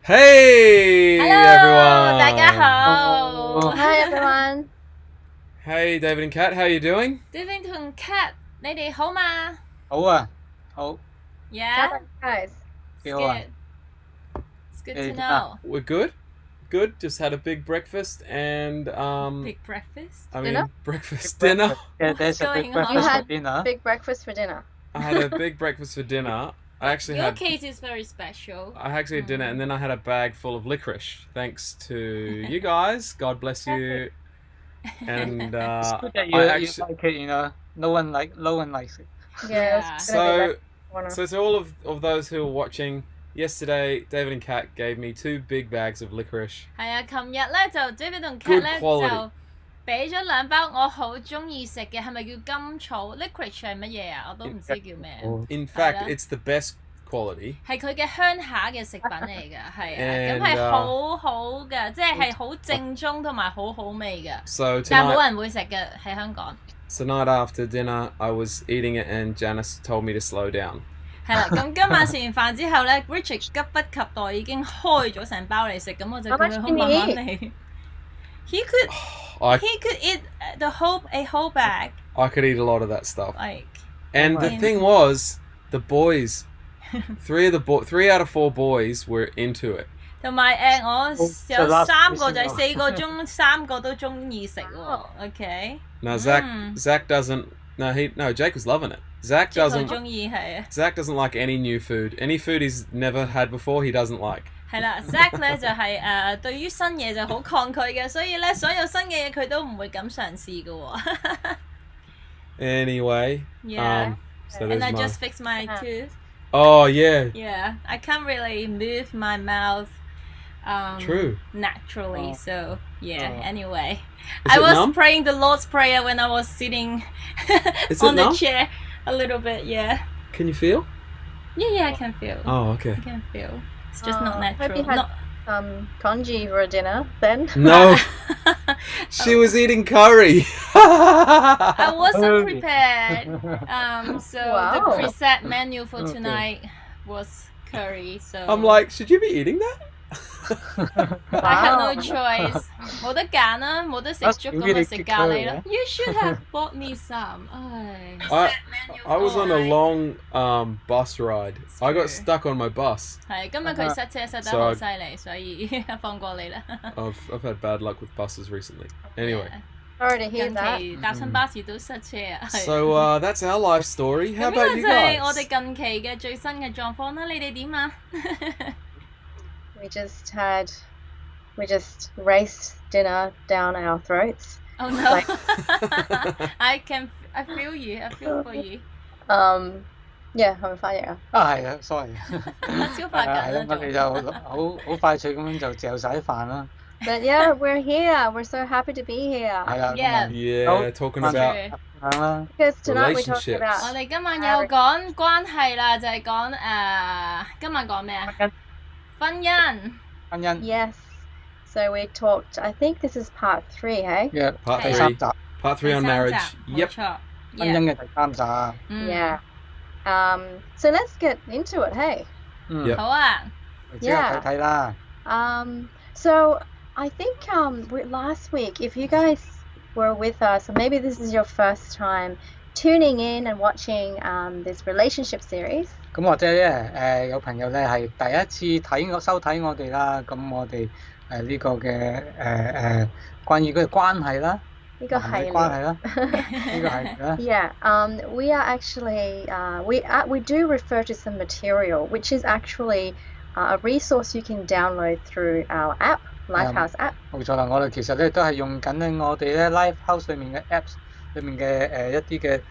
Hey Hello， 大 everyone! 家好。Hi everyone. Hey David and Kat, how are you doing? David 同 Kat，你哋好嘛好啊，好， ？Yeah， How about you guys? it's 幾好啊。 good. It's good to 你哋點啊？ know. We're good. Good. Just had a big breakfast and Big breakfast. I mean Dinner? breakfast dinner. Yeah, there's a going big on? breakfast You for had dinner. Big breakfast for dinner. I had a big breakfast for dinner. I actually Your had case is very special. I actually had dinner and then I had a bag full of licorice. Thanks to you guys. God bless you. And It's good that you, I you actually like it, you know. No one likes it. Yeah. It's gonna be so to all of those who are watching, yesterday David and Kat gave me 2 big bags of licorice. 係啊，琴日咧就 David 同 Kat Good 咧 quality. 就俾咗2包我好中意食嘅，係咪叫甘草 ？Licorice 係乜嘢啊？我都唔知叫咩。In fact, Hello. it's the best quality. 係佢嘅鄉下嘅食品嚟㗎，係啊， And, 咁係好好嘅，即係好正宗同埋好好味嘅。 So 但係冇 tonight, 人會食嘅喺香港。 tonight after dinner, I was eating it and Janice told me to slow down. 係啦，咁今晚食完飯之後咧，Richard 急不及待已經開咗成包嚟食，咁我就叫佢好慢慢嚟。He could eat a whole bag. I could eat a lot of that stuff. Like, And the thing was, the boys, 3 out of 4 boys were into it. 同埋我有3個仔4個中3個都中意食喎。OK。 Now Zach doesn't. No, Jake was loving it. Zach 好 doesn't. 中意係啊。 Zach doesn't like any new food. Any food he's never had before, he doesn't like. 係啦 ，Zack 咧就係對於新嘢就好抗拒嘅，所以咧所有新嘅嘢佢都唔會敢嘗試嘅喎。Anyway, Yeah. so And there's I my. just fixed my tooth. Oh yeah, Yeah, I can't really move my mouth. True. Naturally, Oh. so yeah. Anyway, Is I it was numb? praying the Lord's Prayer when I was sitting Is on it the numb? chair a little bit. Yeah. Can you feel? Yeah, I can feel. Oh, okay. I can feel. It's just not Hope natural. you had Not- congee for dinner then. No, she was eating curry. I wasn't Curry. prepared. So the Wow. preset menu for Okay. tonight was curry. So I'm like, should you be eating that? I had no Wow. choice. 冇得揀啦，冇得食粥咁咪食咖喱啦。You should have bought me some. 唉 I was on a long bus ride. I got true. stuck on my bus. 係今日佢塞車塞得 So 好 I- 犀利，所以放過你啦。 I've had bad luck with buses recently. Anyway, Sorry to hear 近 that. 期搭親巴士都塞車啊。係 so that's our life story. How 咁 about 呢 you 個就係我 guys? 哋近期嘅最新嘅狀況啦。你哋點啊？ We just raced dinner down our throats. Oh no! Like- I feel you. I feel for you. Yeah，係咪翻譯啊？係啊，sorry。消化緊啦，我哋就好快脆咁樣就嚼晒啲飯啦。But yeah, we're here. We're so happy to be here. 係啊， Yeah. Yeah, talking True. about 咁樣啦。 Because tonight we're talking Relationships. 我 about 哋今晚又講關係啦，就係講今晚講咩啊？婚姻。婚姻。 yes. So we talked. I think this is part 3, hey? 嘅 Part 第 three. 3集， part 3 on 第三 marriage. 集，冇 Yep. 錯。婚姻嘅第3集。嗯 Yeah. So let's get into it, hey? 嗯， Yep. 好啊。之後睇睇啦。So I think last week, if you guys were with us, or maybe this is your first time tuning in and watching this relationship series. 咁或者咧有朋友咧係第一次收睇我哋啦，咁我哋呢個嘅關於嗰個關係啦，呢個男女關係啦，呢個係啦。Yeah, we are actually we do refer to some material, which is actually a resource you can download through our app, Lifehouse app. 冇錯啦，我哋其實咧都係用緊咧我哋咧 Lifehouse 裏面嘅 Apps 裏面嘅一啲嘅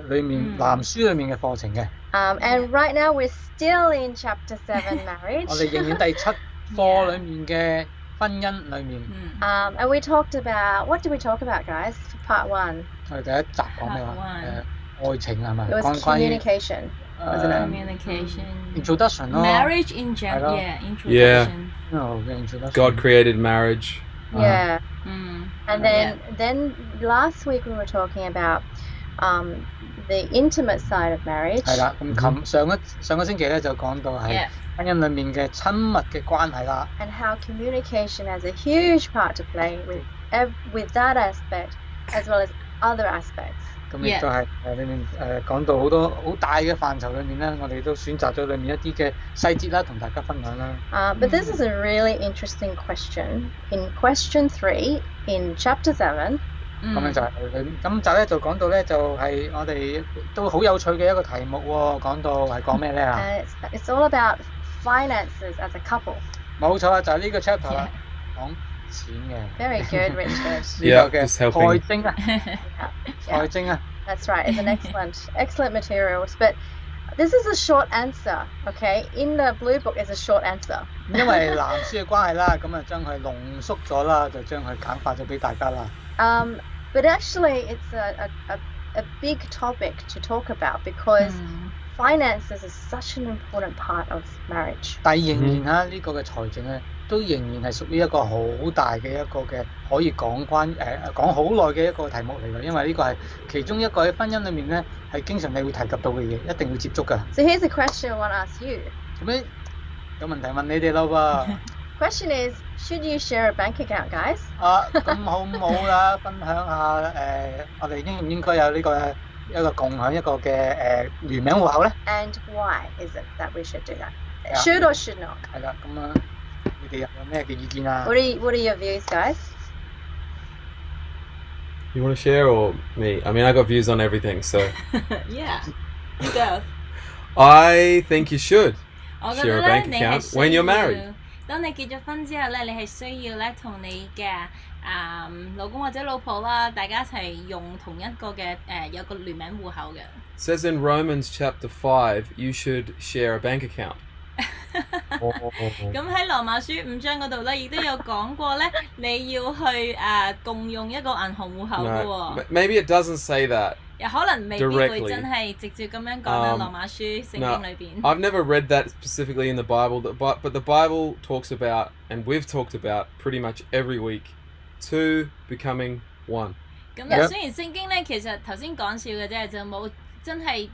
裏面藍書裏面嘅課程嘅。And right now we're still in chapter 7, marriage. 我哋仍然第7課裏面嘅婚姻裏面，And we talked about, what did we talk about, guys, for part 1? 我哋第一集講咩話？ Part 愛情係咪？ It was 關於 communication, wasn't it? Communication. introduction 咯。 Marriage in general. 係咯。 Yeah. Introduction. introduction. God created marriage. Yeah. 嗯。And then last week we were talking about the intimate side of marriage. 係啦，咁上個星期咧就講到係婚姻裡面嘅親密嘅關係啦。And how communication has a huge part to play with that aspect as well as other aspects. 咁亦都係裡面講到好多好大嘅範疇裏面咧，我哋都選擇咗裡面一啲嘅細節啦，同大家分享啦。But this is a really interesting question. In question 3 in chapter 7. 咁樣就係咁就咧就講到咧就係我哋都好有趣嘅一個題目喎，講到係講咩咧啊？It's all about finances as a couple. 冇錯啊，就係呢個 chapter 啦，講錢嘅。Very good, Richard. 呢個嘅財政啊，財政啊。That's right. It's an excellent materials. But this is a short answer, okay? In the blue book is a short answer. 因為藍書嘅關係啦，咁啊將佢濃縮咗啦，就將佢簡化咗俾大家啦。But actually, it's a big topic to talk about because finances is such an important part of marriage. 但係仍然呢個嘅財政咧，都仍然係屬於一個好大嘅一個嘅可以講好耐嘅一個題目嚟嘅，因為呢個係其中一個喺婚姻裏面咧係經常你會提及到嘅嘢，一定會接觸㗎。So here's a question I want to ask you. 做咩有問題問你哋咯噃？Question is, should you share a bank account, guys? 咁好唔好啦？分享下我哋應唔應該有呢個一個共享一個嘅聯名戶口咧 ？And why is it that we should do that? Should or should not? 係啦，咁啊，你哋有咩嘅意見啊 ？What are your views, guys? You want to share or me? I mean, I got views on everything, so. Yeah, you go. I think you should share a 我覺得 bank account when you're married. 當你結咗婚之後咧，你係需要咧同你嘅老公或者老婆啦，大家一齊用同一個嘅有個聯名戶口嘅。Says in Romans chapter 5, you should share a bank account. 咁喺羅馬書5章嗰度咧，亦都有講過咧，你要去共用一個銀行戶口嘅喎。Maybe it doesn't say that. 可能未必會真係直接咁樣講喺羅馬書聖經裏邊。I've never read that specifically in the Bible, but the Bible talks about, and we've talked about pretty much every week, two becoming one. 咁雖然聖經咧，其實頭先講笑嘅啫，就冇真係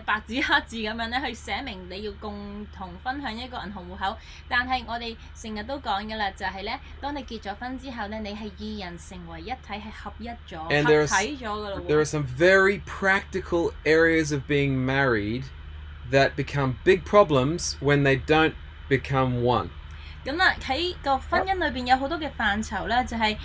白紙黑字咁樣咧去寫明你要共同分享一個銀行戶口，但係我哋成日都講嘅啦，就係咧，當你結咗婚之後咧，你係二人成為一體，係合一咗、合體咗㗎啦喎。There are some very practical areas of being married that become big problems when they don't become one. 咁啊喺個婚姻裏邊有好多嘅範疇咧，就係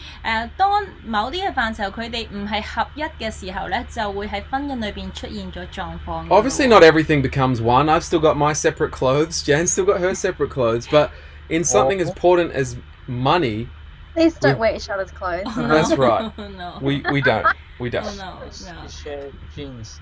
當某啲嘅範疇佢哋唔係合一嘅時候咧，就會喺婚姻裏邊出現咗狀況。Obviously not everything becomes one. I've still got my separate clothes. Jan's still got her separate clothes. But in something as important as money... Please don't wear each other's clothes. That's right. No. We don't. We don't. No. Share jeans.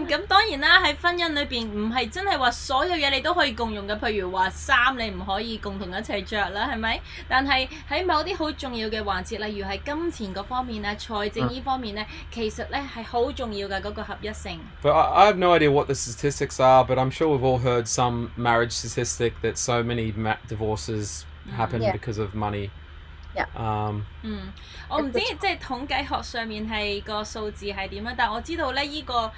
咁當然啦，喺婚姻裏邊唔係真係話所有嘢你都可以共用嘅，譬如話衫你唔可以共同一齊着啦，係咪？但係喺某啲好重要嘅環節，例如係金錢嗰方面啊、財政呢方面咧，其實咧係好重要嘅嗰個合一性。But I have no idea what the statistics are, but I'm sure we've all heard some marriage statistic that so many divorces happen because of money. 我唔知即係統計學上面係個數字係點啊，但係我知道咧依個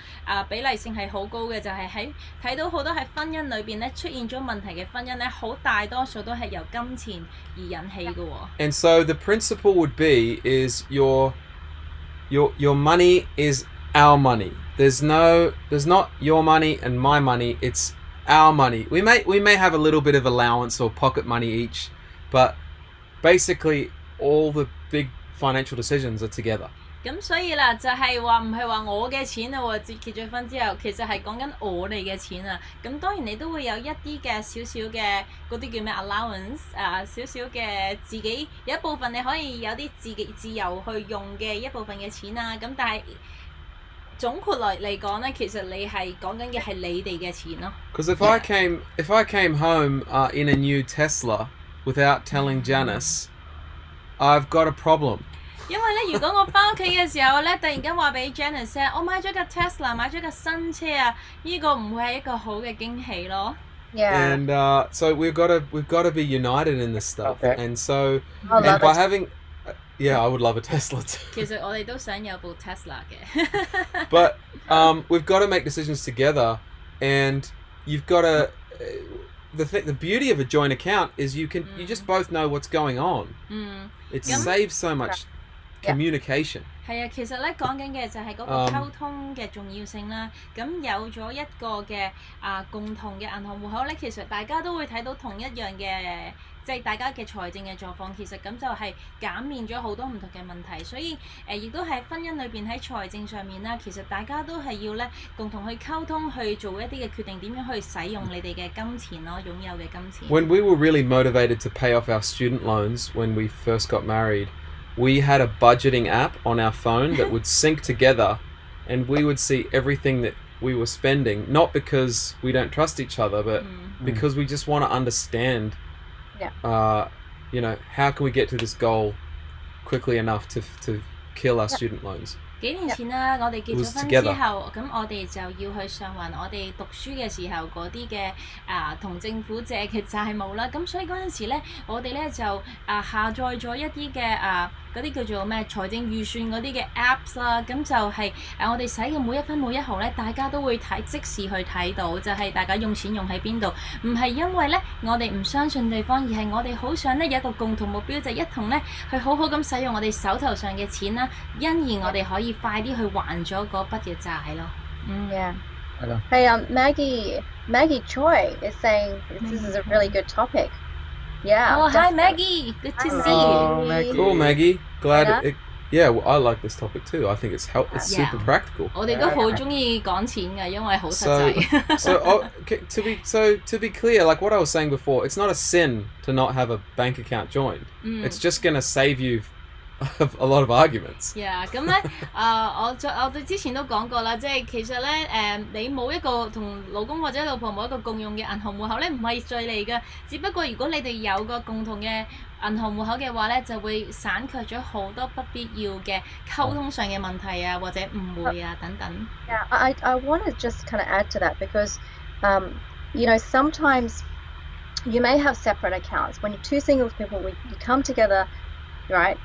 比例性係好高嘅，就係喺睇到好多喺婚姻裏邊咧出現咗問題嘅婚姻咧，好大多數都係由金錢而引起嘅喎。And so the principle would be is your money is our money. There's not your money and my money. It's our money. We may have a little bit of allowance or pocket money each, but basically all the big financial decisions are together. 咁所以啦，就係話唔係話我嘅錢啊喎，結咗婚之後，其實係講緊我哋嘅錢啊。咁當然你都會有一啲嘅少少嘅嗰啲叫咩 allowance 少少嘅自己有一部分你可以有啲自由去用嘅一部分嘅錢啊。咁但係總括嚟講咧，其實你係講緊嘅係你哋嘅錢咯。Because if I came home in a new Tesla without telling Janice, I've got a problem. 因為咧，如果我翻屋企嘅時候咧，突然間話俾 Janice 聽，我買咗架 Tesla， 買咗架新車啊，呢個唔會係一個好嘅驚喜咯。Yeah. And so we've got to be united in this stuff. Okay. And so and by having Yeah, I would love a Tesla too. 其實我哋都想有部 Tesla 嘅。But we've got to make decisions together, and you've got to. The beauty of a joint account is you just both know what's going on. It saves so much communication. 係啊，其實咧講緊嘅就係嗰個溝通嘅重要性啦。咁有咗一個嘅共同嘅銀行戶口咧，其實大家都會睇到同一樣嘅，即係大家嘅財政嘅狀況。其實咁就係減免咗好多唔同嘅問題。所以亦都喺婚姻裏邊喺財政上面啦，其實大家都係要咧共同去溝通，去做一啲嘅決定，點樣去使用你哋嘅金錢咯，擁有嘅金錢。When we were really motivated to pay off our student loans when we first got married, we had a budgeting app on our phone that would sync together, and we would see everything that we were spending, not because we don't trust each other, but because we just want to understand, how can we get to this goal quickly enough to kill our student loans. 幾年前啦，我哋結咗婚之後，咁我哋就要去償還我哋讀書嘅時候嗰啲嘅同政府借嘅債務啦。咁所以嗰陣時咧，我哋咧就下載咗一啲嘅嗰啲叫做咩財政預算嗰啲嘅 apps 啦。咁就係我哋使嘅每一分每一毫咧，大家都會即時去睇到，就係大家用錢用喺邊度。唔係因為咧我哋唔相信對方，而係我哋好想咧有一個共同目標，就係一同咧去好好咁使用我哋手頭上嘅錢啦，因而我哋可以快啲去還咗嗰筆嘅債咯。Yeah. Hey, Maggie Choi is saying this is a really good topic. Yeah. Oh, hi Maggie. Good to see you. Maggie. Cool, Maggie. Glad. I like this topic too. I think it's super practical. 我哋都好中意講錢嘅，因為好實際。To be clear, like what I was saying before, it's not a sin to not have a bank account joined. It's just going to save you a lot of arguments. Yeah， 咁咧我哋之前都講過啦，即係其實咧你冇一個同老公或者老婆冇一個共用嘅銀行戶口咧，唔係罪嚟嘅。只不過如果你哋有個共同嘅銀行戶口嘅話咧，就會省卻咗好多不必要嘅溝通上嘅問題啊，或者誤會啊等等。Yeah, I want to just kind of add to that because, sometimes you may have separate accounts. When you're two single people, you come together. Right,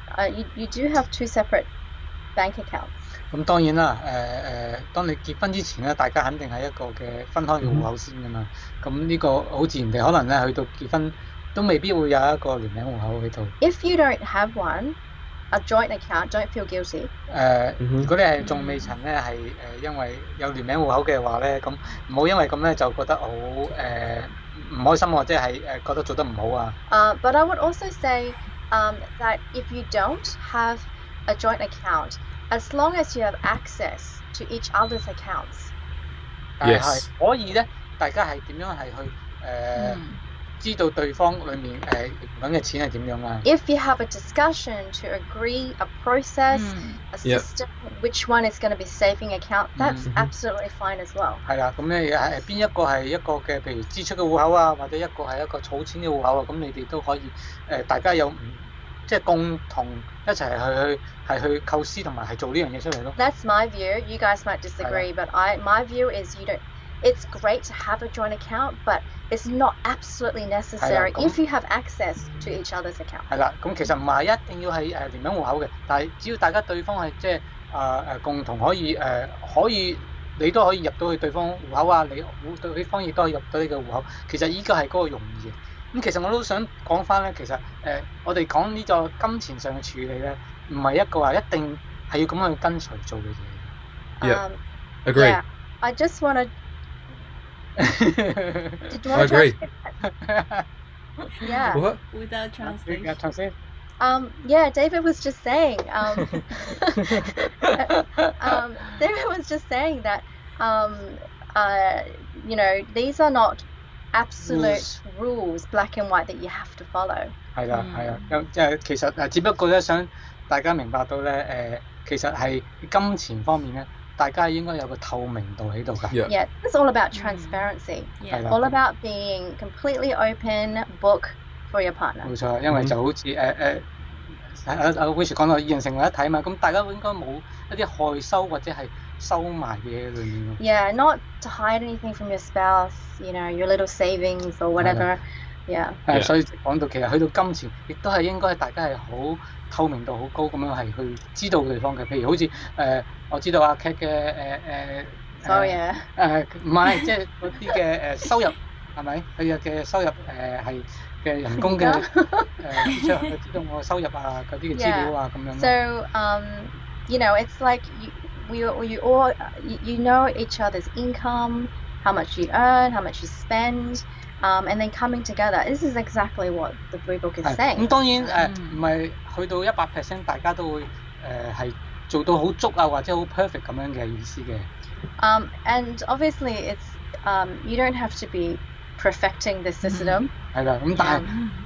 you do have two separate bank accounts. 咁當然啦，當你結婚之前咧，大家肯定係一個嘅分開嘅戶口先㗎嘛。咁呢個好自然地，可能咧去到結婚都未必會有一個聯名戶口喺度。If you don't have a joint account, don't feel guilty. 如果你係仲未曾咧係因為有聯名戶口嘅話咧，咁唔好因為咁咧就覺得好唔開心或者係覺得做得唔好啊。But I would also say that if you don't have a joint account, as long as you have access to each other's accounts, 但係可以咧，大家係點樣係去知道對方裡面揾嘅錢係點樣啊 If you have a discussion to agree a process, a system, which one is going to be saving account, that's absolutely fine as well. 係啦，咁咧邊一個係一個嘅，譬如支出嘅戶口啊，或者一個係一個儲錢嘅戶口啊，咁你哋都可以大家有即係共同一齊去構思同埋係做呢樣嘢出嚟咯。That's my view. You guys might disagree, but my view is it's great to have a joint account, but it's not absolutely necessary if you have access to each other's account. 係啦，咁其實唔係一定要係聯名戶口嘅，但係只要大家對方係即係共同可以你都可以入到去對方戶口啊，對方亦都可以入到你嘅戶口。其實依個係嗰個容易嘅。咁其實我都想講翻咧，其實我哋講呢個金錢上嘅處理咧，唔係一個話一定係要咁樣去跟隨做嘅嘢。Agree. Yeah, I just want to. Did you want to agree. Yeah. What? Without translation. Yeah, David was just saying. David was just saying that. These are not absolute rules, black and white, that you have to follow. 係啦，係啊，即係其實只不過咧想大家明白到咧其實係金錢方面咧，大家應該有個透明度喺度㗎。Yeah, it's all about transparency. All about being completely open book for your partner. 冇錯，因為就好似Wish 講到二人成為一體嘛，咁大家應該冇一啲害羞或者係收埋嘅嘢裏面。Yeah, not to hide anything from your spouse, your little savings or whatever. Yeah. 所以講到其實去到金錢，亦都係應該大家係好透明度好高咁樣係去知道嘅地方嘅。譬如好似我知道阿 Cat 嘅Sorry 唔係即係嗰啲嘅收入係咪？佢嘅收入係嘅人工嘅支出，佢知道我收入啊嗰啲嘅資料啊咁樣。So you know, it's like we all you know each other's income, how much you earn, how much you spend, and then coming together. This is exactly what the Blue Book is saying. 咁當然唔係去到100%大家都會係做到好足啊或者好 perfect 咁樣嘅意思嘅。And obviously it's you don't have to be perfecting the system. 係啦，咁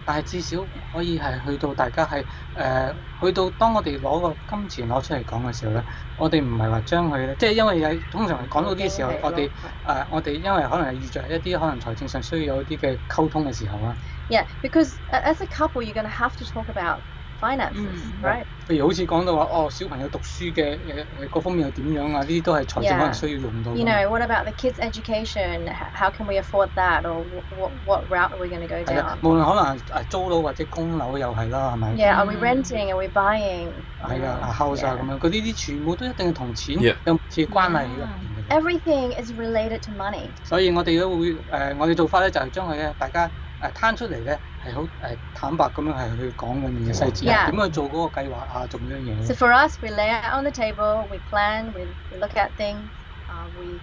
但係至少可以係去到大家係去到當我哋攞個金錢攞出嚟講嘅時候咧，我哋唔係話將佢咧，即係因為通常講到啲時候，我哋因為可能係遇着一啲可能財政上需要有一啲嘅溝通嘅時候啊。Yeah, because as a couple you're going to have to talk about finances, right? 譬如好似講到話小朋友讀書嘅各方面又點樣啊？呢啲都係財政可能需要用到。You know, what about the kids' education? How can we afford that? Or what route are we going to go down? 無論可能係租樓或者供樓又係啦，係咪 ？Yeah, are we renting? Are we buying? 係啊 ，house 啊咁樣，嗰啲全部都一定係同錢有密切關係嘅。Everything is related to money. 所以我哋都會我哋做法咧就係將佢咧大家攤出嚟咧係好坦白咁樣係去講裡面嘅細節，點去做嗰個計劃啊，做呢樣嘢。So for us, we lay out on the table, we plan, we look at things, we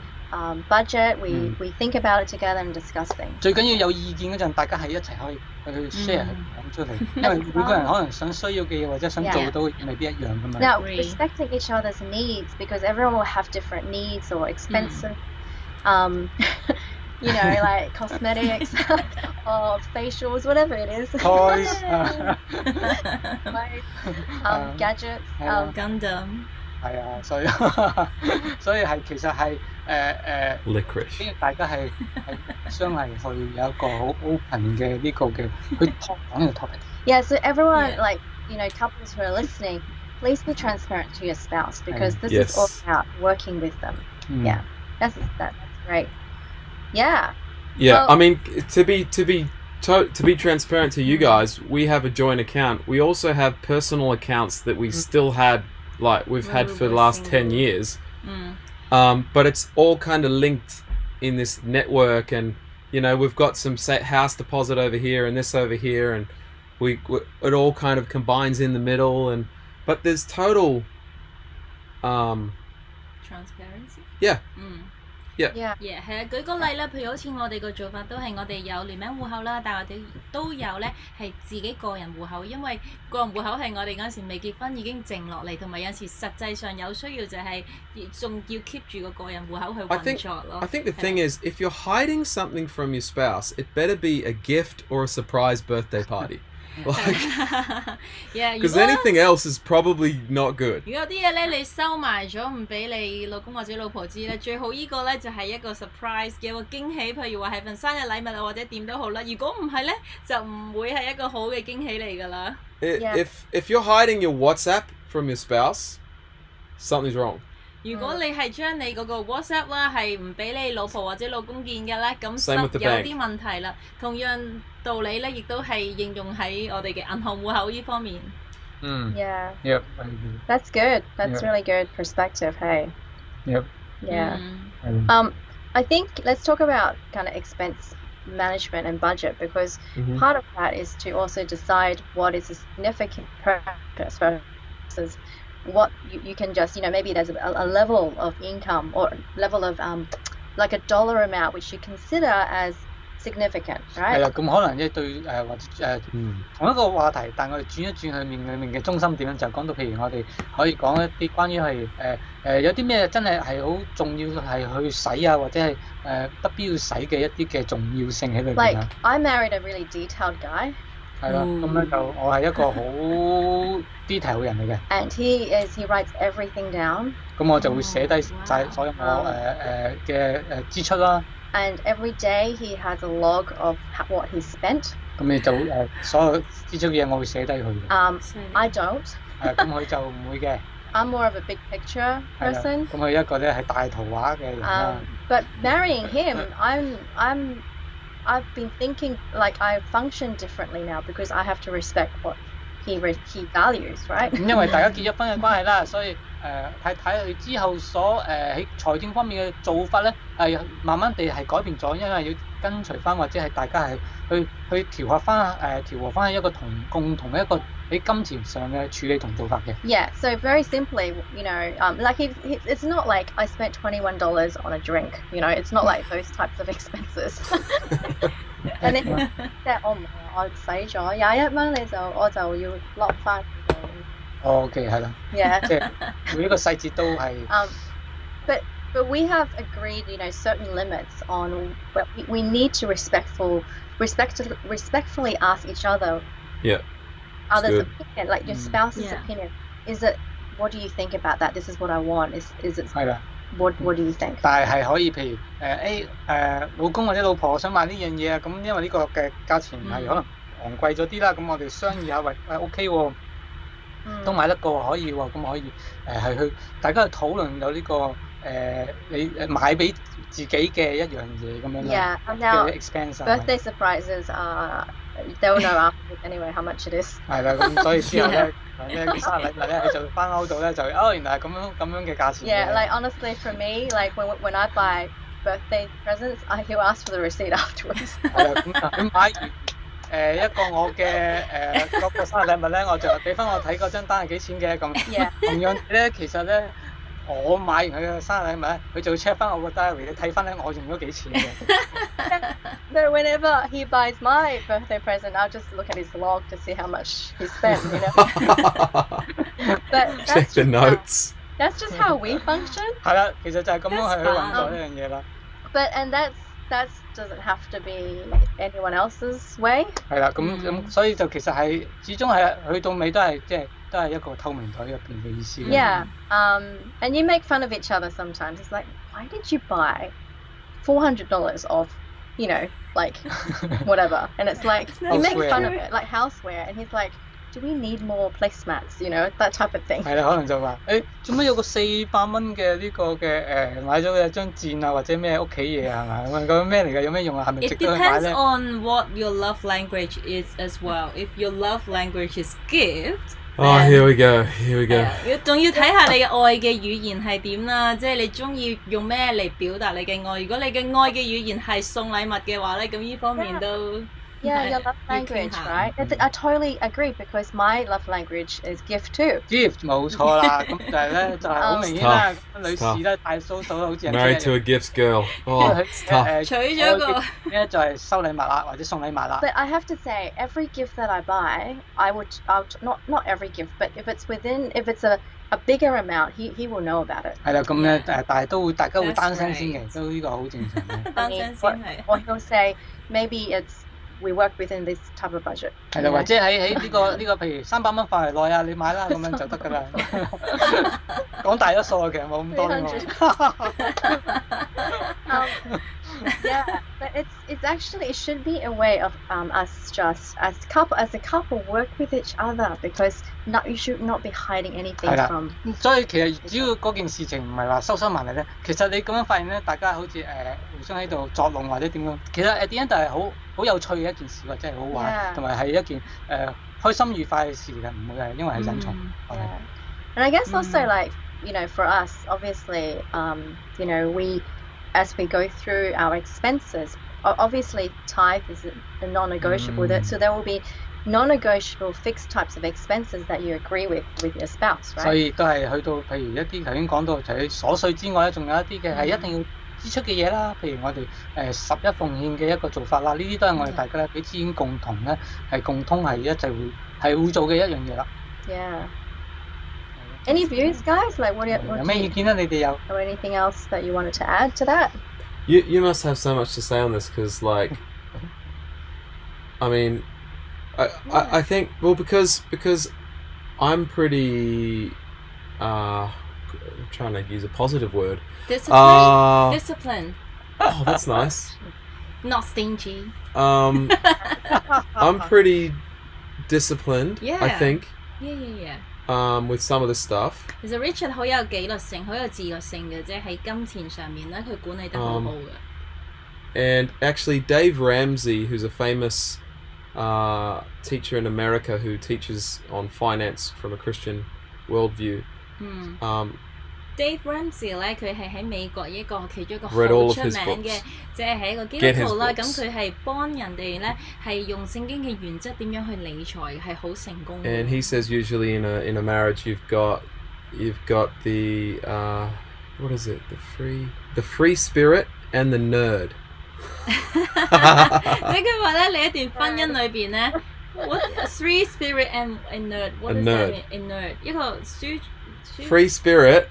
budget, we think about it together and discuss things. 最緊要有意見嗰陣，大家係一齊可以去 share 講出嚟，因為每個人可能想需要嘅嘢或者想做到未必一樣㗎嘛。Now, respecting each other's needs, because everyone will have different needs or expenses. You know, like cosmetics or facials, whatever it is. Toys. Gadgets. Gundam. 係啊，所以係其實係licorice。大家係相係去有一個好 open 嘅呢個嘅去講呢個 topic。Yeah, so everyone like you know couples who are listening, please be transparent to your spouse because this is all about working with them. Yeah, that's great. Yeah. Yeah, I mean to be transparent to you guys, we have a joint account. We also have personal accounts that we still had, like we've had for the last 10 years. But it's all kind of linked in this network, and you know we've got some house deposit over here and this over here, and it all kind of combines in the middle, but there's total transparency. Yeah. Yeah，係啊！舉個例啦，譬如好似我哋個做法都係我哋有聯名戶口啦，但係我哋都有咧係自己個人戶口，因為個人戶口係我哋嗰陣時未結婚已經靜落嚟，同埋有時實際上有需要就係仲要 keep 住個人戶口去運作咯。I think the thing is, if you're hiding something from your spouse, it better be a gift or a surprise birthday party. Because anything else is probably not good. 如果有啲嘢咧你收埋咗唔俾你老公或者老婆知咧，最好呢個咧就係一個 surprise 嘅一個驚喜，譬如話係份生日禮物啊或者點都好啦。如果唔係咧，就唔會係一個好嘅驚喜嚟㗎啦。If you're hiding your WhatsApp from your spouse, something's wrong. 如果你係將你嗰個 WhatsApp 啦係唔俾你老婆或者老公見嘅咧，咁有啲問題啦。同樣道理咧，亦都係應用喺我哋嘅銀行戶口呢方面。Yeah. Yep. That's good. That's really good perspective. Hey. Yep. Yeah. I think let's talk about kind of expense management and budget because part of that is to also decide what is a significant purpose versus what you can just, you know, maybe there's a level of income or level of like a dollar amount which you consider as significant, right? 係啦，咁可能一對或者同一個話題，但我哋轉一轉去裡面嘅中心點就講到，譬如我哋可以講一啲關於係有啲咩真係好重要係去使啊，或者係不必要使嘅一啲嘅重要性喺裏邊啊。Like I married a really detailed guy. 係啦，咁咧就我係一個好 detail 嘅人嚟嘅。And he writes everything down. 咁我就會寫低晒所有我嘅支出啦。And every day he has a log of what he spent. 咁你就所有支出嘅嘢我會寫低佢嘅。I don't. 咁佢就唔會嘅。I'm more of a big picture person. 咁佢一個咧係大圖畫嘅人啦。But marrying him, I'm I've been thinking like I function differently now because I have to respect what he values, right? 咁因為大家結咗婚嘅關係啦，所以太太佢之後所喺財政方面嘅做法咧，係慢慢地係改變咗，因為要跟隨翻或者係大家係去調和翻一個共同一個喺金錢上嘅處理同做法嘅。Yeah, so very simply, you know, like it's not like I spent $21 on a drink, you know, it's not like those types of expenses. And then 即係我使咗21蚊，我就要落翻。OK， 係啦。Yeah. 即係每一個細節都係。But we have agreed, you know, certain limits on what we need to respectfully ask each other. Yeah. Others' opinion, like your spouse's opinion. Is it? What do you think about that? This is what I want. Is it? 係啦。What do you think? 但係可以譬如老公或者老婆想買呢樣嘢啊，咁因為呢個嘅價錢係可能昂貴咗啲啦，咁我哋商議下OK 喎，都買得過可以喎，咁可以係去大家去討論有呢個你買俾自己嘅一樣嘢咁樣啦。Yeah, now expense birthday surprises they'll know afterwards anyway how much it is. 係啦，咁所以之後咧生日禮物咧，佢就翻歐度咧就原來係咁樣嘅價錢。Yeah, like honestly for me, like when I buy birthday presents, he'll ask for the receipt afterwards. 係啊，咁買完一個我嘅嗰個生日禮物咧，我就俾翻我睇嗰張單係幾錢嘅咁。同樣咧，其實咧。我買完佢嘅生日禮物咧，佢就會 check 翻我個 diary， 你睇翻咧我用咗幾錢嘅。But whenever he buys my birthday present, I'll just look at his log to see how much he spent, you know. But check the notes. That's just how we function. 係啦，其實就係咁樣去運作呢樣嘢啦。And that doesn't have to be anyone else's way. 係啦，咁所以就其實係始終係去到尾都係都係一個透明袋入邊嘅意思。Yeah, and you make fun of each other sometimes. It's like, why did you buy $400 of, you know, like whatever? And it's like you make fun of it, like houseware. And he's like, do we need more placemats? You know, that type of thing. 係啦，可能就話做乜有個400蚊嘅呢個嘅買咗嘅張墊啊，或者咩屋企嘢係咪？咁樣咩嚟㗎？有咩用啊？係咪值得去買咧？ It depends on what your love language is as well. If your love language is gift. Here we go. 仲要睇下你嘅愛嘅語言係點啦，即係你中意用咩嚟表達你嘅愛。如果你嘅愛嘅語言係送禮物嘅話咧，咁呢方面都 Yeah, your love language, right? I totally agree because my love language is gift too. Gift 冇錯啦，咁就係咧就係好明顯啦，女士咧大數數好似 Married to a gifts girl. It's tough. 取咗個咧就係收禮物啦，或者送禮物啦。But I have to say, every gift that I buy, I'll not every gift, but if it's a bigger amount, he will know about it. 係啦，咁咧但係大家會單聲先嘅，都呢個好正常嘅。單聲先係。Or he'll say maybe we work within this type of budget. 係啦，或者喺呢個譬如300蚊範圍內啊，你買啦咁樣就得㗎啦。講大咗數啊，其實冇咁多。Yeah, but it's actually it should be a way of us just as a couple work with each other because you should not be hiding anything from. 所以其實只要嗰件事情唔係話收埋嚟咧，其實你咁樣發現咧，大家好似互相喺度作弄或者點樣，其實at the end係好有趣嘅一件事或者係好玩，同埋係一件開心愉快嘅事嚟嘅，唔會係因為係隱藏。And I guess also like you know for us obviously you know as we go through our expenses, obviously tithe is a non-negotiable. So there will be non-negotiable fixed types of expenses that you agree with your spouse, right? 所以都係去到譬如一啲頭先講到除咗瑣碎之外咧，仲有一啲嘅係一定要支出嘅嘢啦。譬如我哋11奉獻嘅一個做法啦，呢啲都係我哋大家咧彼此已經共同咧係共通係一齊會做嘅一樣嘢啦。Yeah. Any views, guys? Like, what 有咩意見咧？你哋有 or anything else that you wanted to add to that? You must have so much to say on this because, like, I mean, I think because I'm pretty I'm trying to use a positive word. Discipline. Oh, that's nice. Not stingy. I'm pretty disciplined. I think. Yeah. With some of the stuff. 其實 Richard 好有紀律性，好有自律性嘅啫，喺金錢上面咧，佢管理得好好嘅。And actually, Dave Ramsey, who's a famous teacher in America who teaches on finance from a Christian worldview. Dave Ramsey 咧，佢係喺美國一個其中一個好 read all of 出 his 名嘅， books. 即係喺一個基督徒啦。咁佢係幫人哋咧係用聖經嘅原則點樣去理財，係好成功嘅。 And he says usually in a marriage you've got the what is it? The free spirit and the nerd. 即係佢話咧，你一段婚姻裏邊咧 ，what free spirit and a nerd? What does that mean? A nerd 一個書 Free spirit,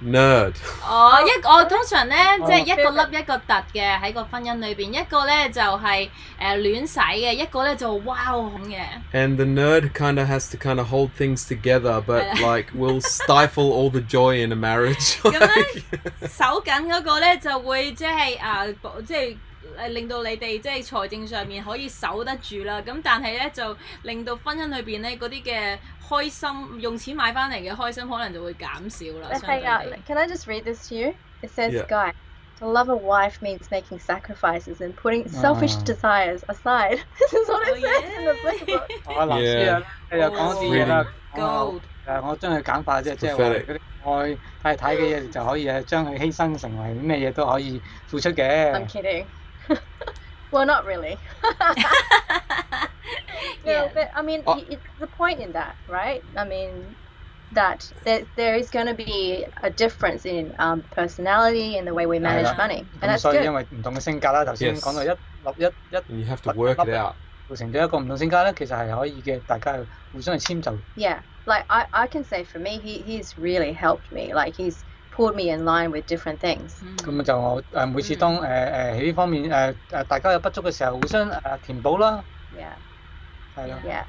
nerd. 我通常咧即係一個粒一個突嘅喺個婚姻裏邊，一個咧就係亂使嘅，一個咧就 wow 嘅。And the nerd kind of has to kind of hold things together, but like will stifle all the joy in a marriage. 咁咧手緊嗰個咧就會即係即係。令到你哋即係財政上面可以守得住啦，咁但係咧就令到婚姻裏邊咧嗰啲嘅開心，用錢買翻嚟嘅開心可能就會減少啦。相對地。Can I just read this to you? It says, "Guy, to love a wife means making sacrifices and putting selfish desires aside." This is what it says in the book. 藍師啊，你又講啲嘢啦。Gold。我將佢簡化啫，即係話嗰啲愛太太嘅嘢就可以將佢犧牲成為咩嘢都可以付出嘅。I'm kidding. Well, not really. No, but I mean, it's the point in that, right? I mean, that there is going to be a difference in personality and the way we manage money, and that's good. 所以因為唔同嘅性格啦，頭先講到一 You have to work it out. 造成咗一個唔同性格咧，其實係可以嘅，大家互相去遷就。Yeah, like I can say for me, he's really helped me. Like he's pulled me in line with different things. 咁就我每次當喺呢方面大家有不足嘅時候，互相填補啦。Yeah. 係咯。Yeah.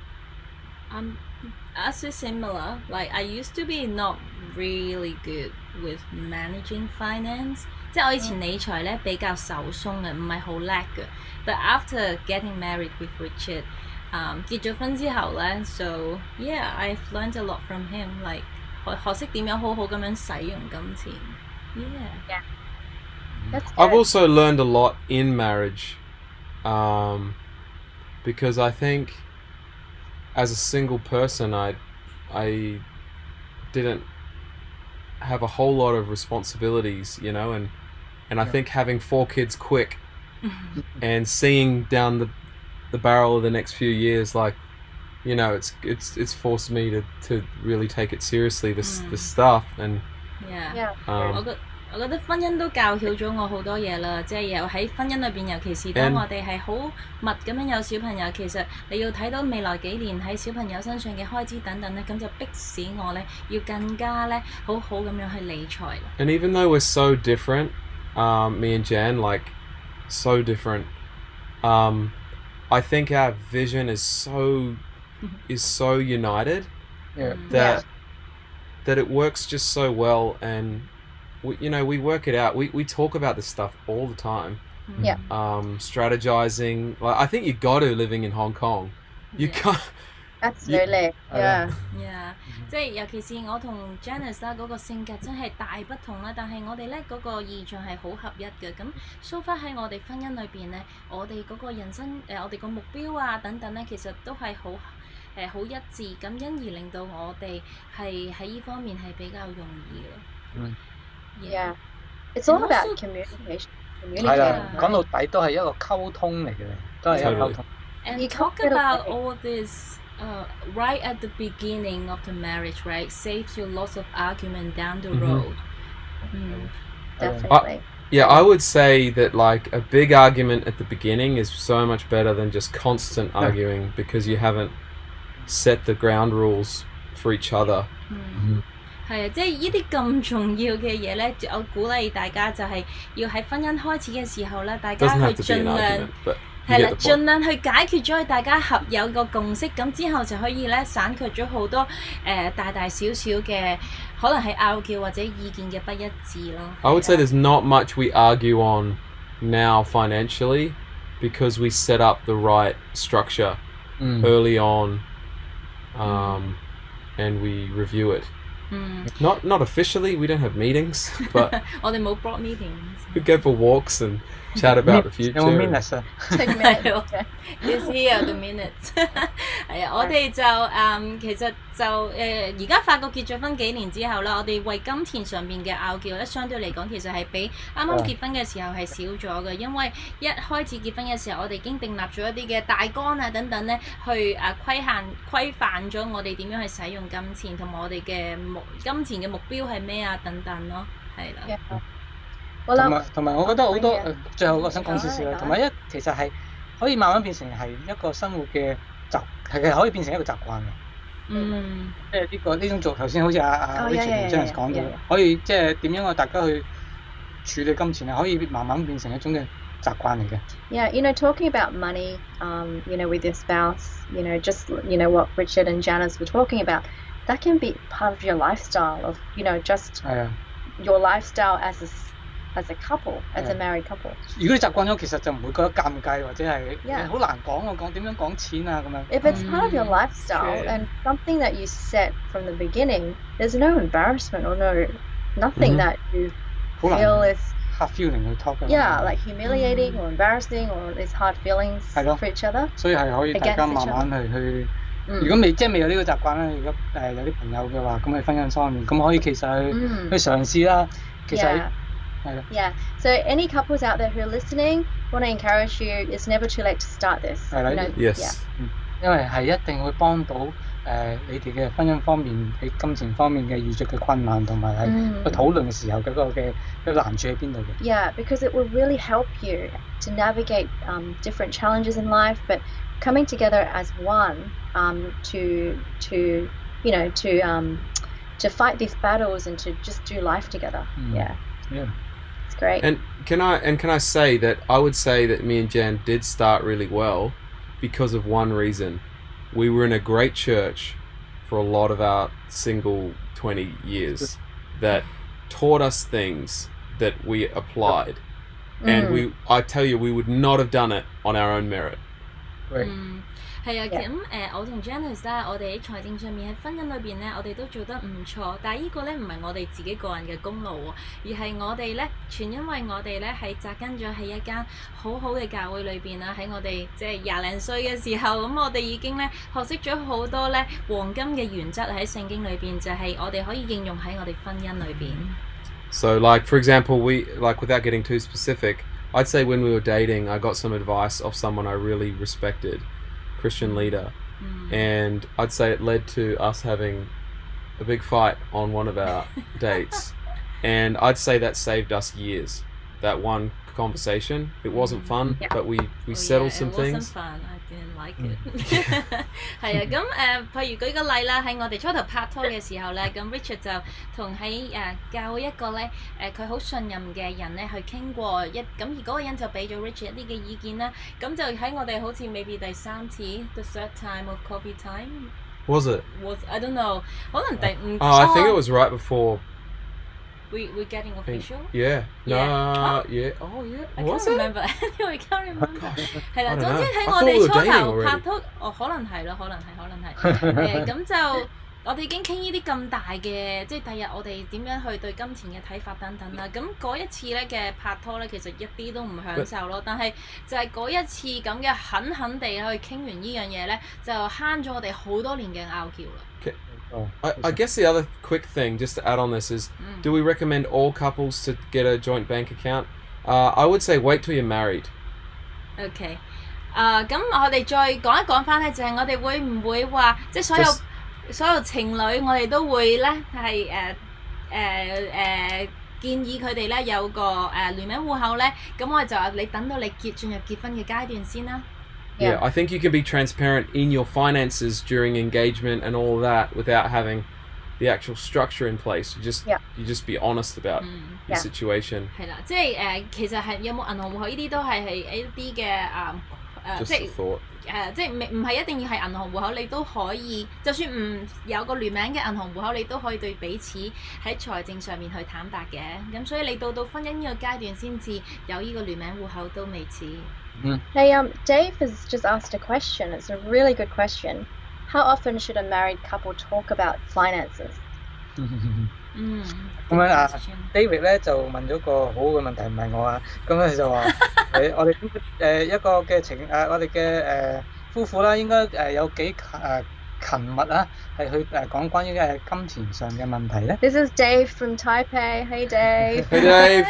Also similar, like I used to be not really good with managing finance. 即係我以前理財咧比較手鬆嘅，唔係好叻嘅。But after getting married with Richard, 結咗婚之後咧 so yeah, I've learned a lot from him. Like 學識點樣好好咁樣使用金錢。Yeah. That's good. I've also learned a lot in marriage, because I think as a single person, I didn't have a whole lot of responsibilities, you know, and I think having 4 kids quick and seeing down the barrel of the next few years, like, you know, it's forced me to really take it seriously, this stuff, and yeah. 我覺得婚姻都教曉咗我好多嘢啦，即係又喺婚姻裏邊，尤其是當我哋係好密咁樣有小朋友，其實你要睇到未來幾年喺小朋友身上嘅開支等等咧，咁就迫使我咧要更加咧好好咁樣去理財。And even though we're so different, me and Jan, like so different, I think our vision is so united that it works just so well, and we work it out. We talk about this stuff all the time. Yeah. Strategizing. Like I think you got to living in Hong Kong. You can't. Absolutely. Yeah. Yeah. 即係尤其是我同 Janice 啦嗰個性格真係大不同啦，但係我哋咧嗰個意象係好合一嘅。咁 so far 喺我哋婚姻裏邊咧，我哋嗰個人生我哋個目標啊等等咧，其實都係好一致，咁因而令到我哋係喺呢方面係比較容易咯。Yeah, it's all about communication. 係啦，講到底都係一個溝通嚟嘅，都係一個溝通。And you talk about all this right at the beginning of the marriage, right? Saves you lots of argument down the road. Definitely. Yeah, I would say that like a big argument at the beginning is so much better than just constant arguing, because you haven't set the ground rules for each other. 係啊，即係呢啲咁重要嘅嘢咧，我鼓勵大家就係要喺婚姻開始嘅時候咧，大家去盡量係啦，盡量去解決咗大家有個共識，咁之後就可以咧省卻咗好多大大小小嘅可能係拗撬或者意見嘅不一致咯。I would say there's not much we argue on now financially, because we set up the right structure early on, and we review it. Not officially, we don't have meetings, but 我哋冇 board meetings. we go for walks and chat about the future. 有冇 minutes 啊？ Is here the minutes 係啊，我哋就其實就而家發覺結咗婚幾年之後啦，我哋為金錢上面嘅拗撬咧，相對嚟講其實係比啱啱結婚嘅時候係少咗嘅，因為一開始結婚嘅時候，我哋已經訂立咗一啲嘅大綱啊等等咧，去規範咗我哋點樣去使用金錢，同埋我哋嘅金錢嘅目標係咩啊等等咯，係啦。同埋我覺得好多最後我想講少少啦，同埋其實係可以慢慢變成係一個生活嘅其實可以變成一個習慣嘅。即係呢種做頭先好似阿 Richard 真係講到，可以即係點樣大家去處理金錢啊，可以慢慢變成一種嘅習慣嚟嘅。Yeah, talking about money, with your spouse, just what Richard and Janice were talking about, that can be part of your lifestyle of, just your lifestyle as a couple, as a married couple. 如果你習慣咗，其實就唔會覺得尷尬或者係好難講點樣講錢啊咁樣。If it's part of your lifestyle and something that you set from the beginning, there's no embarrassment or nothing that you feel is hard feeling to talk about. Yeah, like humiliating or embarrassing or these hard feelings for each other. 所以係可以大家慢慢去。如果未有呢個習慣咧，如果有啲朋友嘅話，咁喺婚姻方面，咁可以其實去嘗試啦。其實Yeah. So any couples out there who are listening, want to encourage you, it's never too late to start this. Yes. 因為係一定會幫到你哋嘅婚姻方面喺金錢方面嘅遇着嘅困難，同埋喺去討論嘅時候嗰個嘅難處喺邊度嘅。Yeah, because it will really help you to navigate different challenges in life, but coming together as one to fight these battles and to just do life together. Yeah. It's great. And can I say that I would say that me and Jan did start really well because of one reason. We were in a great church for a lot of our single 20 years that taught us things that we applied. And I tell you, we would not have done it on our own merit. Right. 係啊，咁我同 Janice 咧，我哋喺財政上面喺婚姻裏邊咧，我哋都做得唔錯。但係呢個咧唔係我哋自己個人嘅功勞喎，而係我哋咧全因為我哋咧係扎根咗喺一間好好嘅教會裏邊啦。喺我哋即係廿零歲嘅時候，咁我哋已經咧學識咗好多咧黃金嘅原則喺聖經裏邊，就係我哋可以應用喺我哋婚姻裏邊。So like for example, without getting too specific, I'd say when we were dating, I got some advice of someone I really respected. Christian leader, and I'd say it led to us having a big fight on one of our dates, and I'd say that saved us years. That one conversation, it wasn't fun, but we settled some things. It wasn't fun. I didn't like it. 係啊，咁譬如舉個例啦，喺我哋初頭拍拖嘅時候咧，咁 Richard 就同喺教會一個咧佢好信任嘅人咧去傾過咁而嗰個人就俾咗 Richard 一啲嘅意見啦，咁就喺我哋好似 maybe 第三次 the third time of coffee time. Was it? I don't know. 可能第五。I think it was right before. We're getting official? Yeah. No. Yeah. Oh yeah. I was can't it? remember. I can't remember. 係啦，總之 I 喺 thought 我哋 we were 初 dating 頭 already. 拍拖，可能係咯，可能係咁就我哋已經傾呢啲咁大嘅，即係第日我哋點樣去對金錢嘅睇法等等啦。咁嗰一次咧嘅拍拖咧，其實一啲都唔享受咯。但係就係嗰一次咁嘅狠地去傾完呢樣嘢咧，就慳咗我哋好多年嘅拗撬啦。I guess the other quick thing, just to add on this, is do we recommend all couples to get a joint bank account? I would say wait till you're married. Okay. 咁我哋再講一講翻咧，就係我哋會唔會話，即係所有情侶，我哋都會咧係建議佢哋咧有個聯名戶口咧，咁我哋就話你等到你進入結婚嘅階段先啦。Yeah, I think you can be transparent in your finances during engagement and all that without having the actual structure in place. You just be honest about your situation. 係啦，即係其實係有冇銀行戶口呢啲都係一啲嘅即係即係唔係一定要係銀行戶口，你都可以，就算唔有個聯名嘅銀行戶口，你都可以對彼此喺財政上面去坦白嘅。咁所以你到婚姻呢個階段先至有呢個聯名戶口都未遲。Hey, Dave has just asked a question. It's a really good question. How often should a married couple talk about finances? 咁樣啊 ，David 咧就問咗個好嘅問題，唔係我啊。咁咧就話我哋一個嘅我哋嘅夫婦啦，應該有幾勤密啊，係去講關於金錢上嘅問題咧。This is Dave from Taipei. Hey Dave. Hey Dave.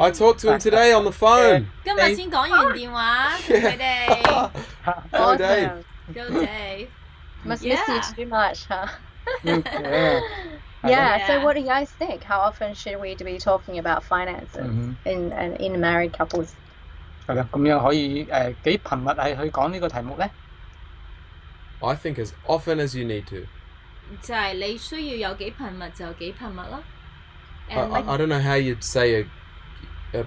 I talked to him today on the phone. 今日先講完電話，佢哋。Go Dave. Go Dave. Must miss you too much, huh? Yeah. So what do you guys think? How often should we be talking about finances in married couples? 係啦，咁樣可以幾頻密係去講呢個題目咧？ I think as often as you need to. 就係你需要有幾頻密就幾頻密咯。I don't know how you'd say a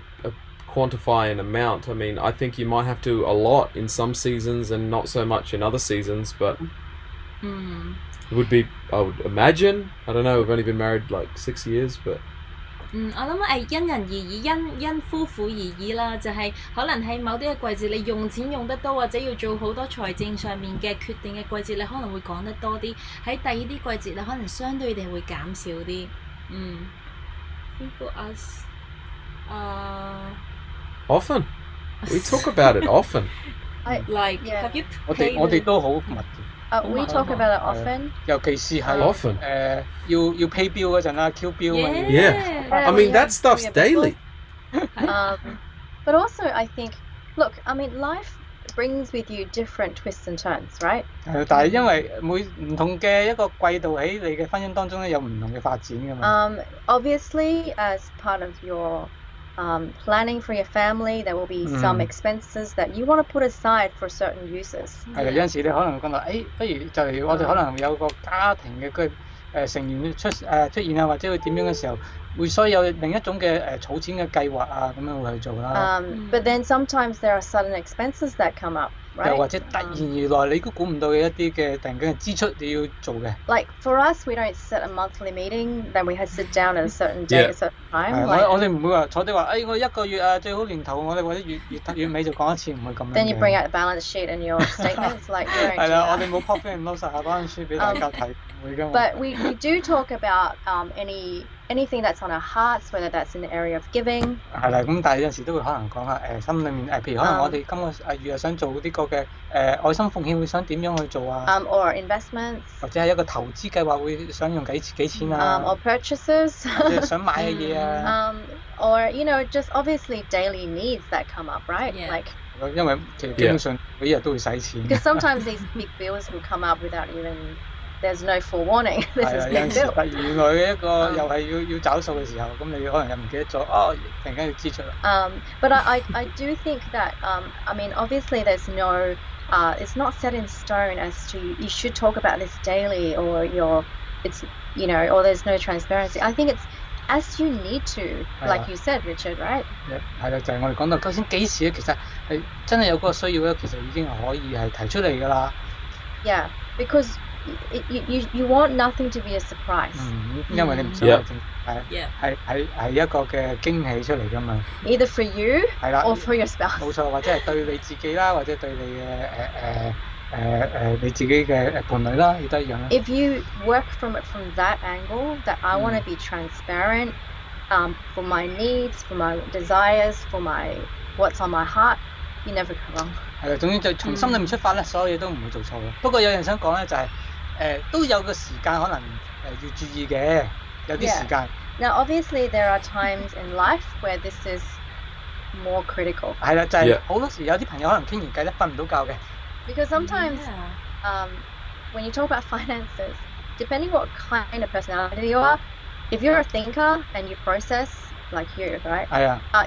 quantify an amount. I mean, I think you might have to a lot in some seasons and not so much in other seasons, but it would be, I would imagine, I don't know, we've only been married like 6 years, but 我諗因人而異，因夫婦而異啦，就係可能喺某啲嘅季節，你用錢用得多，或者要做好多財政上面嘅決定嘅季節，你可能會講得多啲；喺第二啲季節，你可能相對地會減少啲。For us, often. We talk about it often. Like, have you paid? 我哋都好密。We talk about it often. 尤其是係 often. 要 pay bill 嗰陣啦 ，Q bill 嗰陣。Yeah. I mean, that stuff's daily. But also, I think, look, I mean, life brings with you different twists and turns, right? 但係因為唔同嘅一個季度喺你嘅婚姻當中咧，有唔同嘅發展㗎嘛。Obviously, as part of your planning for your family, there will be some expenses that you want to put aside for certain uses. 係啦，有陣時你可能覺得，不如就嚟我哋可能有個家庭嘅成員出現啊，或者會點樣嘅時候，會所以有另一種嘅儲錢嘅計劃啊，咁樣會去做啦。But then sometimes there are sudden expenses that come up, right? 又或者突然而來，你都估唔到嘅一啲嘅突然間嘅支出你要做嘅。Like for us, we don't set a monthly meeting, then we sit down at a certain day, a certain time. 我哋唔會話坐低話，我一個月最好年頭我哋或者月尾就講一次，唔會咁樣。Then you bring out the balance sheet and your statements, like you don't do that. 係啦，我哋冇 profit and loss 下 balance sheet 俾大家睇，唔會㗎嘛。But we do talk about anything that's on our hearts, whether that's in the area of giving. 係啦，咁但係有陣時都會可能講下心裏面譬如可能我哋今個月想做呢個嘅愛心奉獻，會想點樣去做啊？ Or investments. 或者係一個投資計劃會想用幾錢啊？ Or purchases. 或者想買嘅嘢啊？ Or just obviously daily needs that come up, right? Yeah. Like. 因為其實基本上每日都會使錢。Because sometimes these big bills will come up without even. There's no forewarning. This is big bill. 原來嘅一個又係要找數嘅時候，咁你可能又唔記得咗，突然間要支出啦。But I do think that I mean obviously there's no it's not set in stone as to you should talk about this daily or or there's no transparency. I think it's as you need to, like you said, Richard, right? 係啦，就係我哋講到究竟幾時咧，其實係真係有嗰個需要咧，其實已經係可以係提出嚟㗎啦。Yeah, because you want nothing to be a surprise. 因為你唔想係一個嘅驚喜出嚟㗎嘛。Either for you or for your spouse. 冇錯，或者係對你自己啦，或者對你嘅你自己嘅伴侶啦，亦都一樣啦。If you work from that angle, that I want to be transparent for my needs, for my desires, for what's on my heart, you never go wrong. 係啦，總之就從心裏面出發咧，所有嘢都唔會做錯嘅。不過有人想講咧，就係都有個時間可能要注意嘅，有啲時間。Now obviously there are times in life where this is more critical. 係啦，就係好多時有啲朋友可能傾完偈咧，瞓唔到覺嘅。Because sometimes when you talk about finances, depending what kind of personality you are, if you're a thinker and you process like you, right?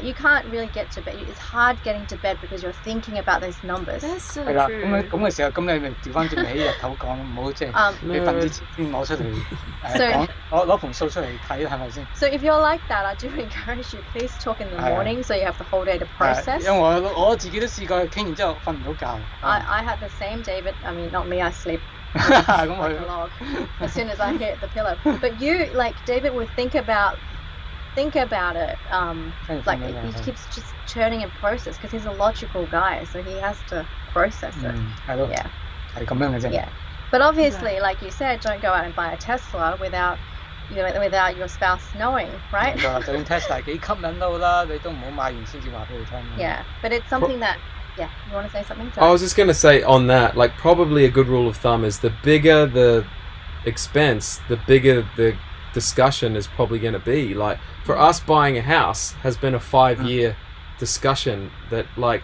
You can't really get to bed. It's hard getting to bed because you're thinking about those numbers. That's so true. 係啦，咁嘅時候，咁你咪調翻轉嚟喺日頭講，唔好即係你瞓之前先攞出嚟攞盤數出嚟睇，係咪先 ？So if you're like that, I do encourage you, please talk in the morning, so you have the whole day to process. 因為我自己都試過傾完之後瞓唔到覺。I had the same, David. I mean, not me. I sleep. 咁佢 as soon as I hit the pillow. But you, like David, would think about it. Like he keeps just churning and process because he's a logical guy, so he has to process it. 係咯，係咁樣嘅啫。Yeah, but obviously, like you said, don't go out and buy a Tesla without without your spouse knowing, right? 就算 Tesla 幾吸引都好啦，你都唔好買完先至話俾佢聽。Yeah, but it's something that, yeah, you want to say something? I was just going to say on that, like probably a good rule of thumb is the bigger the expense, the bigger the discussion is probably going to be. Like for us, buying a house has been a 5-year discussion that like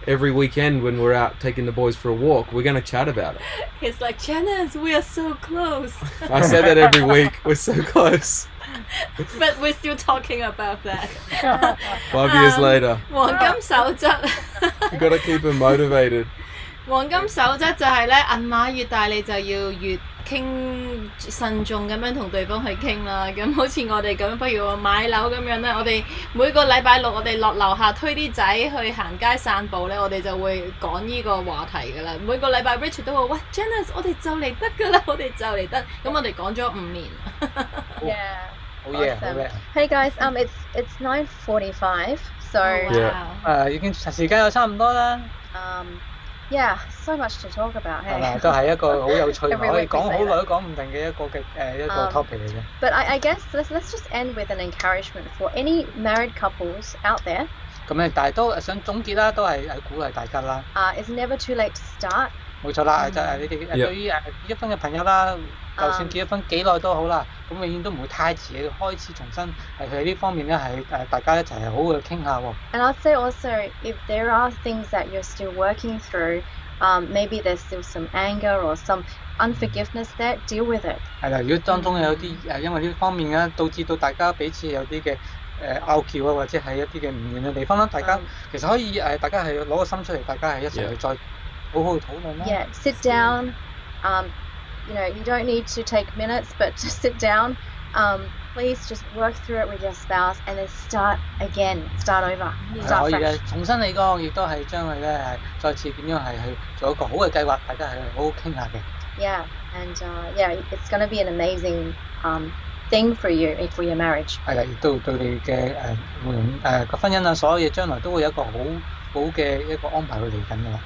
every weekend when we're out taking the boys for a walk, we're going to chat about it. It's like, Janice, we are so close. I say that every week. We're so close. But we're still talking about that. 5 years later. 黃金守則 You got to keep them motivated. 黃金守則就係咧，銀碼越大你就要越傾慎重咁樣同對方去傾啦。咁好似我哋咁，不如我買樓咁樣咧，我哋每個禮拜六我哋落樓下推啲仔去行街散步咧，我哋就會講呢個話題噶啦。每個禮拜 Richard 都話：喂 Janice， 我哋就嚟得噶啦，我哋就嚟得。咁我哋講咗5年。Yeah. Awesome. Hey guys, it's 9:45, so wow. 已經時間又差唔多啦。Yeah, so much to talk about. 係咪都係一個好有趣，可以講好耐都講唔定嘅一個 topic 嚟嘅。But I guess let's just end with an encouragement for any married couples out there. 咁咧，但係都想總結啦，都係鼓勵大家啦。It's never too late to start. 冇錯啦，就係你哋對於結咗婚嘅朋友啦，就算結咗婚幾耐都好啦，咁永遠都唔會太遲嘅，開始重新係喺呢方面咧係大家一齊係好好去傾下喎。And I'd say also if there are things that you're still working through, maybe there's still some anger or some unforgiveness there, deal with it. 係啦，如果當中有啲因為呢方面咧導致到大家彼此有啲嘅拗撬啊，或者係一啲嘅唔完嘅地方啦，大家其實可以大家係攞個心出嚟，大家係一齊去再好好討論啦。Yeah, sit down. You don't need to take minutes, but just sit down. Please just work through it with your spouse and then start again, start over. 可以嘅，重新嚟過，亦都係將佢咧係再次點樣係去做一個好嘅計劃，大家係好好傾下嘅。Yeah, and it's going to be an amazing thing for you for your marriage. 係啦，亦都對你嘅無論個婚姻啊，所有嘢將來都會有一個好好嘅一個安排會嚟緊㗎啦。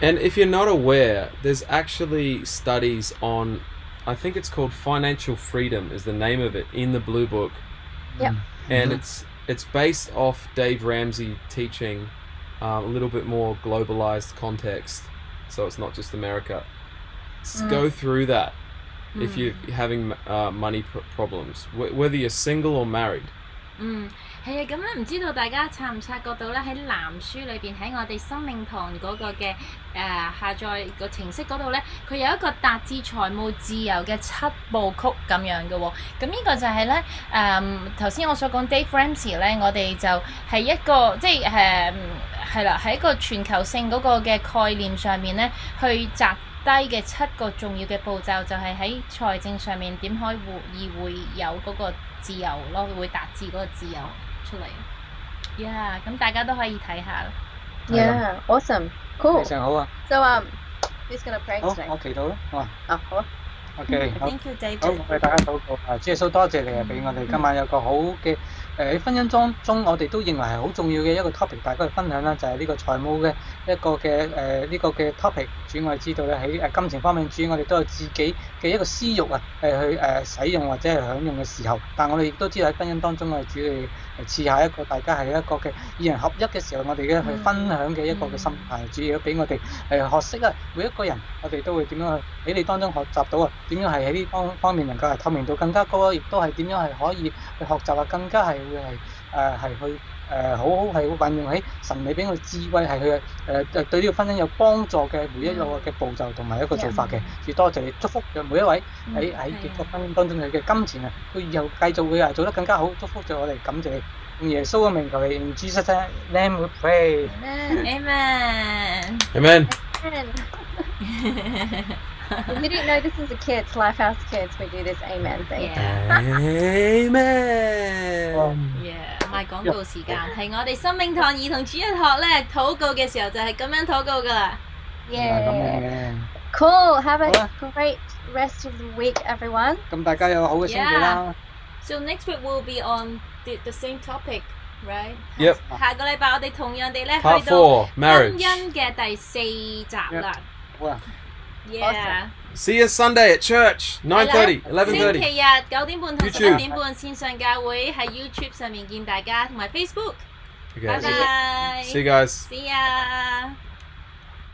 And if you're not aware, there's actually studies on, I think it's called Financial Freedom is the name of it in the Blue Book. Yep. And it's based off Dave Ramsey teaching a little bit more globalized context. So it's not just America. Go through that if you're having money problems, whether you're single or married. 係啊，咁咧唔知道大家察唔察覺到咧喺藍書裏邊喺我哋生命堂嗰個嘅下載個程式嗰度咧，佢有一個達至財務自由嘅7部曲咁樣嘅喎。咁呢個就係咧頭先我所講 Dave Ramsey 咧，我哋就係一個即係係啦，喺一個全球性嗰個嘅概念上面咧，去摘低嘅7個重要嘅步驟，就係喺財政上面點可以會有嗰個自由咯，會達至嗰個自由出嚟。Yeah， 咁大家都可以睇下。Yeah, awesome, cool. 非常好啊。So who's gonna pray today? 好，我祈禱啦。好啊。OK， Thank you, David。好，為大家禱告。主耶穌多謝你啊，俾我哋今晚有個好嘅喺婚姻中，我哋都認為係好重要嘅一個 topic， 大家去分享啦，就係呢個財務嘅一個嘅呢個嘅 topic。主我哋知道咧喺金錢方面，主我哋都有自己嘅一個私慾啊，去使用或者係享用嘅時候，但我哋亦都知道喺婚姻當中，我哋主你賜下一個大家係一個嘅二人合一嘅時候，我哋嘅去分享嘅一個嘅心態，主要俾我哋學識啊，每一個人我哋都會點樣去喺你當中學習到啊，點樣係喺呢方面能夠係透明度更加高啊，亦都係點樣係可以去學習啊，更加係會係去好好係運用喺神你俾我智慧係去對呢個婚姻有幫助嘅每一個嘅步驟同埋一個做法嘅，亦多謝你祝福嘅每一位喺結個婚姻當中嘅金錢啊，佢以後繼續會做得更加好，祝福咗我哋，感謝你，用耶穌嘅名求你 ，In Jesus' name we pray. Amen. Amen. If you didn't know, this is the kids, Lifehouse Kids. We do this amen thing. Amen. Yeah， 唔係廣告時間，係我哋生命堂兒童主日學咧禱告嘅時候就係咁樣禱告噶啦。Yeah. Cool. Have a great rest of the week, everyone. 咁大家有好嘅星期啦。So next week we'll be on the same topic, right? Yep. 下個禮拜我哋同樣地咧去 Part 到 4, 婚姻嘅第4集啦。好啊。Yeah. See you Sunday at church, 9:30, 11:30. 星期日9點半同11點半線上教會喺 YouTube 上面見大家，同埋 Facebook。拜拜。See you guys. See ya。